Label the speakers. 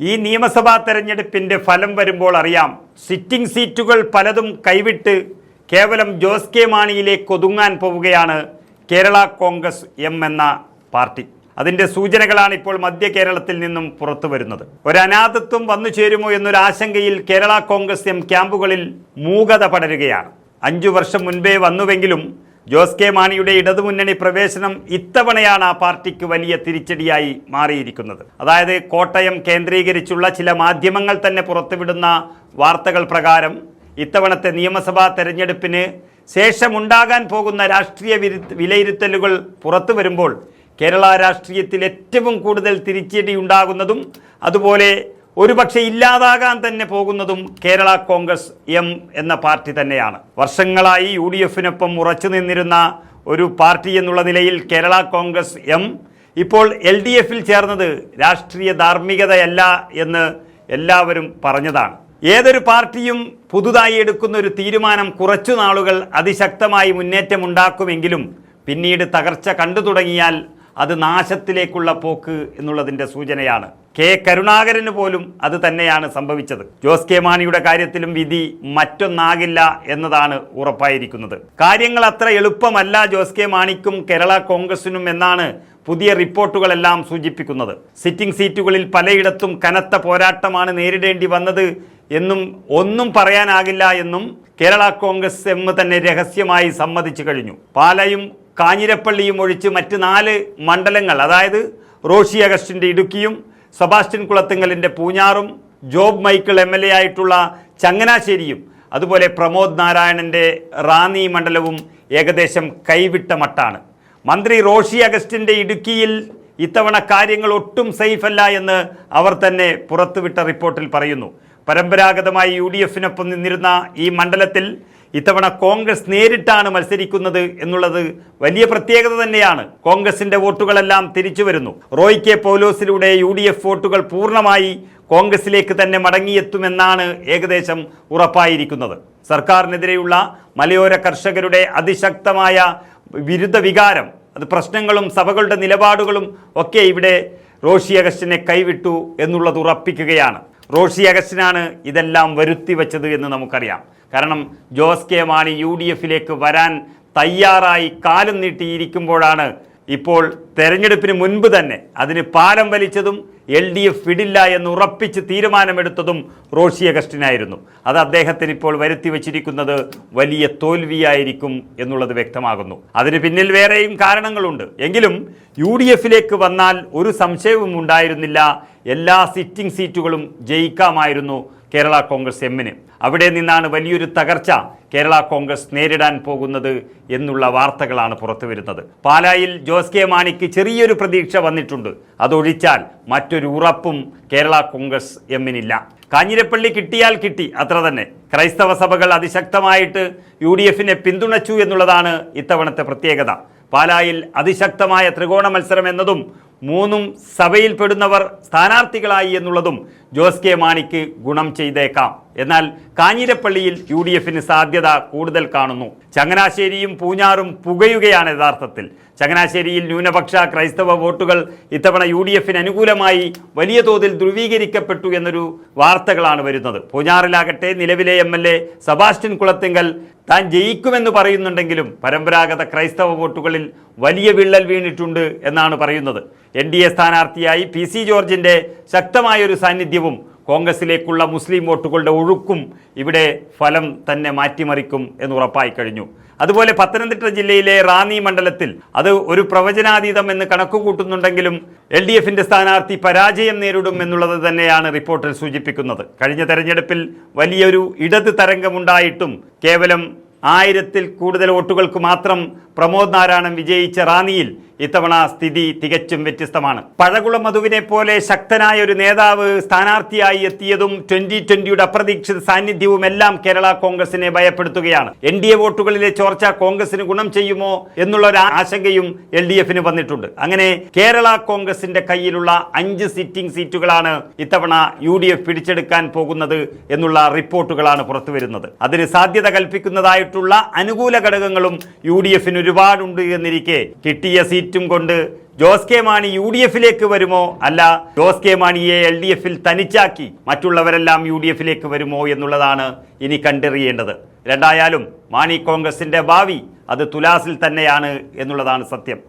Speaker 1: ഈ നിയമസഭാ തെരഞ്ഞെടുപ്പിൻ്റെ ഫലം വരുമ്പോൾ അറിയാം, സിറ്റിംഗ് സീറ്റുകൾ പലതും കൈവിട്ട് കേവലം ജോസ് കെ മാണിയിലേക്ക് ഒതുങ്ങാൻ പോവുകയാണ് കേരള കോൺഗ്രസ് എം എന്ന പാർട്ടി. അതിൻ്റെ സൂചനകളാണ് ഇപ്പോൾ മധ്യ കേരളത്തിൽ നിന്നും പുറത്തു വരുന്നത്. ഒരനാഥത്വം വന്നു ചേരുമോ എന്നൊരാശങ്കയിൽ കേരള കോൺഗ്രസ് എം ക്യാമ്പുകളിൽ മൂകത പടരുകയാണ്. 5 വർഷം മുൻപേ വന്നുവെങ്കിലും ജോസ് കെ മാണിയുടെ ഇടതുമുന്നണി പ്രവേശനം ഇത്തവണയാണ് ആ പാർട്ടിക്ക് വലിയ തിരിച്ചടിയായി മാറിയിരിക്കുന്നത്. അതായത് കോട്ടയം കേന്ദ്രീകരിച്ചുള്ള ചില മാധ്യമങ്ങൾ തന്നെ പുറത്തുവിടുന്ന വാർത്തകൾ പ്രകാരം ഇത്തവണത്തെ നിയമസഭാ തെരഞ്ഞെടുപ്പിന് ശേഷമുണ്ടാകാൻ പോകുന്ന രാഷ്ട്രീയ വിലയിരുത്തലുകൾ പുറത്തു വരുമ്പോൾ കേരള രാഷ്ട്രീയത്തിൽ ഏറ്റവും കൂടുതൽ തിരിച്ചടി ഉണ്ടാകുന്നതും അതുപോലെ ഒരുപക്ഷെ ഇല്ലാതാകാൻ തന്നെ പോകുന്നതും കേരള കോൺഗ്രസ് എം എന്ന പാർട്ടി തന്നെയാണ്. വർഷങ്ങളായി UDF-നൊപ്പം ഉറച്ചു നിന്നിരുന്ന ഒരു പാർട്ടി എന്നുള്ള നിലയിൽ കേരള കോൺഗ്രസ് എം ഇപ്പോൾ LDF-ൽ ചേർന്നത് രാഷ്ട്രീയ ധാർമ്മികതയല്ല എന്ന് എല്ലാവരും പറഞ്ഞതാണ്. ഏതൊരു പാർട്ടിയും പുതുതായി എടുക്കുന്ന ഒരു തീരുമാനം കുറച്ചു നാളുകൾ അതിശക്തമായി മുന്നേറ്റമുണ്ടാക്കുമെങ്കിലും പിന്നീട് തകർച്ച കണ്ടു തുടങ്ങിയാൽ അത് നാശത്തിലേക്കുള്ള പോക്ക് എന്നുള്ളതിൻ്റെ സൂചനയാണ്. കരുണാകരന് പോലും അത് തന്നെയാണ് സംഭവിച്ചത്. ജോസ് കെ മാണിയുടെ കാര്യത്തിലും വിധി മറ്റൊന്നാകില്ല എന്നതാണ് ഉറപ്പായിരിക്കുന്നത്. കാര്യങ്ങൾ അത്ര എളുപ്പമല്ല ജോസ് കെ മാണിക്കും കേരള കോൺഗ്രസിനും എന്നാണ് പുതിയ റിപ്പോർട്ടുകളെല്ലാം സൂചിപ്പിക്കുന്നത്. സിറ്റിംഗ് സീറ്റുകളിൽ പലയിടത്തും കനത്ത പോരാട്ടമാണ് നേരിടേണ്ടി വന്നത് എന്നും ഒന്നും പറയാനാകില്ല എന്നും കേരള കോൺഗ്രസ് എം തന്നെ രഹസ്യമായി സമ്മതിച്ചു കഴിഞ്ഞു. പാലയും കാഞ്ഞിരപ്പള്ളിയും ഒഴിച്ച് മറ്റ് 4 മണ്ഡലങ്ങൾ, അതായത് റോഷി അഗസ്റ്റിൻ്റെ ഇടുക്കിയും സെബാസ്റ്റ്യൻ കുളത്തിങ്കലിൻ്റെ പൂഞ്ഞാറും ജോബ് മൈക്കിൾ MLA ആയിട്ടുള്ള ചങ്ങനാശ്ശേരിയും അതുപോലെ പ്രമോദ് നാരായണൻ്റെ റാന്നി മണ്ഡലവും ഏകദേശം കൈവിട്ട മട്ടാണ്. മന്ത്രി റോഷി അഗസ്റ്റിൻ്റെ ഇടുക്കിയിൽ ഇത്തവണ കാര്യങ്ങൾ ഒട്ടും സേഫല്ല എന്ന് അവർ തന്നെ പുറത്തുവിട്ട റിപ്പോർട്ടിൽ പറയുന്നു. പരമ്പരാഗതമായി UDF-നൊപ്പം നിന്നിരുന്ന ഈ മണ്ഡലത്തിൽ ഇത്തവണ കോൺഗ്രസ് നേരിട്ടാണ് മത്സരിക്കുന്നത് എന്നുള്ളത് വലിയ പ്രത്യേകത തന്നെയാണ്. കോൺഗ്രസിന്റെ വോട്ടുകളെല്ലാം തിരിച്ചു വരുന്നു. റോയ് കെ പൗലോസിലൂടെ UDF വോട്ടുകൾ പൂർണ്ണമായി കോൺഗ്രസിലേക്ക് തന്നെ മടങ്ങിയെത്തുമെന്നാണ് ഏകദേശം ഉറപ്പായിരിക്കുന്നത്. സർക്കാരിനെതിരെയുള്ള മലയോര കർഷകരുടെ അതിശക്തമായ വിരുദ്ധ വികാരം, അത് പ്രശ്നങ്ങളും സഭകളുടെ നിലപാടുകളും ഒക്കെ ഇവിടെ റോഷി അഗസ്റ്റിനെ കൈവിട്ടു എന്നുള്ളത് ഉറപ്പിക്കുകയാണ്. റോഷി അഗസ്റ്റിനാണ് ഇതെല്ലാം വരുത്തി വച്ചത് എന്ന് നമുക്കറിയാം. കാരണം ജോസ് കെ മാണി UDF-ലേക്ക് വരാൻ തയ്യാറായി കാലം നീട്ടിയിരിക്കുമ്പോഴാണ് ഇപ്പോൾ തെരഞ്ഞെടുപ്പിന് മുൻപ് തന്നെ അതിന് പാലം വലിച്ചതും LDF വിടില്ല എന്ന് ഉറപ്പിച്ച് തീരുമാനമെടുത്തതും റോഷി അഗസ്റ്റിനായിരുന്നു. അത് അദ്ദേഹത്തിന് ഇപ്പോൾ വരുത്തി വച്ചിരിക്കുന്നത് വലിയ തോൽവിയായിരിക്കും എന്നുള്ളത് വ്യക്തമാകുന്നു. അതിന് പിന്നിൽ വേറെയും കാരണങ്ങളുണ്ട്. എങ്കിലും UDF-ലേക്ക് വന്നാൽ ഒരു സംശയവും ഉണ്ടായിരുന്നില്ല, എല്ലാ സിറ്റിംഗ് സീറ്റുകളും ജയിക്കാമായിരുന്നു കേരള കോൺഗ്രസ് എമ്മിന്. അവിടെ നിന്നാണ് വലിയൊരു തകർച്ച കേരള കോൺഗ്രസ് നേരിടാൻ പോകുന്നത് എന്നുള്ള വാർത്തകളാണ് പുറത്തു വരുന്നത്. പാലായിൽ ജോസ് കെ മാണിക്ക് ചെറിയൊരു പ്രതീക്ഷ വന്നിട്ടുണ്ട്. അതൊഴിച്ചാൽ മറ്റൊരു ഉറപ്പും കേരള കോൺഗ്രസ് എമ്മിനില്ല. കാഞ്ഞിരപ്പള്ളി കിട്ടിയാൽ കിട്ടി, അത്ര തന്നെ. ക്രൈസ്തവ സഭകൾ അതിശക്തമായിട്ട് UDF-നെ പിന്തുണച്ചു എന്നുള്ളതാണ് ഇത്തവണത്തെ പ്രത്യേകത. പാലായിൽ അതിശക്തമായ ത്രികോണ മത്സരം എന്നതും 3 സഭയിൽപ്പെടുന്നവർ സ്ഥാനാർത്ഥികളായി എന്നുള്ളതും ജോസ് കെ മാണിക്ക് ഗുണം ചെയ്തേക്കാം. എന്നാൽ കാഞ്ഞിരപ്പള്ളിയിൽ UDF-ന് സാധ്യത കൂടുതൽ കാണുന്നു. ചങ്ങനാശ്ശേരിയും പൂഞ്ഞാറും പുകയുകയാണ് യഥാർത്ഥത്തിൽ. ചങ്ങനാശ്ശേരിയിൽ ന്യൂനപക്ഷ ക്രൈസ്തവ വോട്ടുകൾ ഇത്തവണ UDF-ന് അനുകൂലമായി വലിയ തോതിൽ ധ്രുവീകരിക്കപ്പെട്ടു എന്നൊരു വാർത്തകളാണ് വരുന്നത്. പൂഞ്ഞാറിലാകട്ടെ നിലവിലെ MLA സെബാസ്റ്റ്യൻ കുളത്തിങ്കൽ താൻ ജയിക്കുമെന്ന് പറയുന്നുണ്ടെങ്കിലും പരമ്പരാഗത ക്രൈസ്തവ വോട്ടുകളിൽ വലിയ വിള്ളൽ വീണിട്ടുണ്ട് എന്നാണ് പറയുന്നത്. NDA സ്ഥാനാർത്ഥിയായി PC ജോർജിൻ്റെ ശക്തമായൊരു സാന്നിധ്യവും കോൺഗ്രസിലേക്കുള്ള മുസ്ലിം വോട്ടുകളുടെ ഒഴുക്കും ഇവിടെ ഫലം തന്നെ മാറ്റിമറിക്കും എന്ന് ഉറപ്പായി കഴിഞ്ഞു. അതുപോലെ പത്തനംതിട്ട ജില്ലയിലെ റാന്നി മണ്ഡലത്തിൽ അത് ഒരു പ്രവചനാതീതം എന്ന് കണക്കുകൂട്ടുന്നുണ്ടെങ്കിലും LDF-ന്റെ സ്ഥാനാർത്ഥി പരാജയം നേരിടും എന്നുള്ളത് തന്നെയാണ് റിപ്പോർട്ടിൽ സൂചിപ്പിക്കുന്നത്. കഴിഞ്ഞ തെരഞ്ഞെടുപ്പിൽ വലിയൊരു ഇടത് തരംഗമുണ്ടായിട്ടും കേവലം 1000-ൽ കൂടുതൽ വോട്ടുകൾക്ക് മാത്രം പ്രമോദ് നാരായണൻ വിജയിച്ച റാന്നിയിൽ ഇത്തവണ സ്ഥിതി തികച്ചും വ്യത്യസ്തമാണ്. പഴകുളം മധുവിനെ പോലെ ശക്തനായ ഒരു നേതാവ് സ്ഥാനാർത്ഥിയായി എത്തിയതും 2020-യുടെ അപ്രതീക്ഷിത സാന്നിധ്യവും എല്ലാം കേരള കോൺഗ്രസിനെ ഭയപ്പെടുത്തുകയാണ്. NDA വോട്ടുകളിലെ ചോർച്ച കോൺഗ്രസിന് ഗുണം ചെയ്യുമോ എന്നുള്ള ഒരു ആശങ്കയും LDF-ന് വന്നിട്ടുണ്ട്. അങ്ങനെ കേരള കോൺഗ്രസിന്റെ കയ്യിലുള്ള 5 സിറ്റിംഗ് സീറ്റുകളാണ് ഇത്തവണ UDF പിടിച്ചെടുക്കാൻ പോകുന്നത് എന്നുള്ള റിപ്പോർട്ടുകളാണ് പുറത്തുവരുന്നത്. അതിന് സാധ്യത കൽപ്പിക്കുന്നതായിട്ടുള്ള അനുകൂല ഘടകങ്ങളും UDF-ന് ഒരുപാടുണ്ട് എന്നിരിക്കെ കിട്ടിയ സീറ്റ് സീറ്റും കൊണ്ട് ജോസ് കെ മാണി UDF-ലേക്ക് വരുമോ, അല്ല ജോസ് കെ മാണിയെ LDF-ൽ തനിച്ചാക്കി മറ്റുള്ളവരെല്ലാം UDF-ലേക്ക് വരുമോ എന്നുള്ളതാണ് ഇനി കണ്ടറിയേണ്ടത്. രണ്ടായാലും മാണി കോൺഗ്രസിൻ്റെ ഭാവി അത് തുലാസിൽ തന്നെയാണ് എന്നുള്ളതാണ് സത്യം.